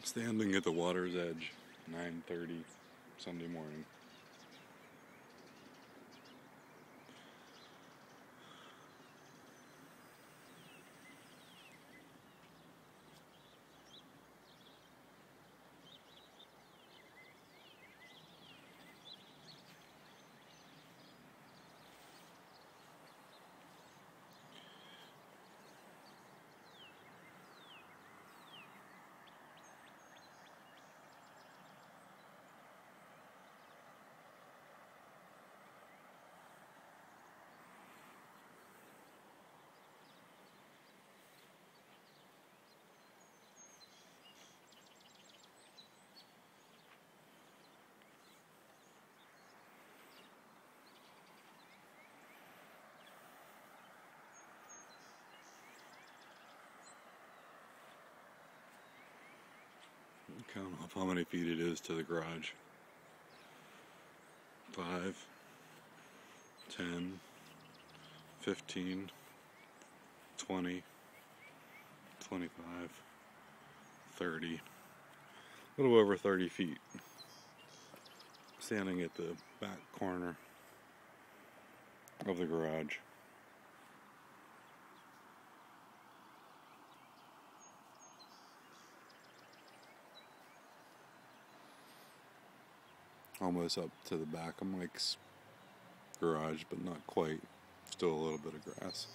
Standing at the water's edge, 9:30 Sunday morning. Count off how many feet it is to the garage. 5, 10, 15, 20, 25, 30, a little over 30 feet. Standing at the back corner of the garage. Almost up to the back of Mike's garage, but not quite. Still a little bit of grass.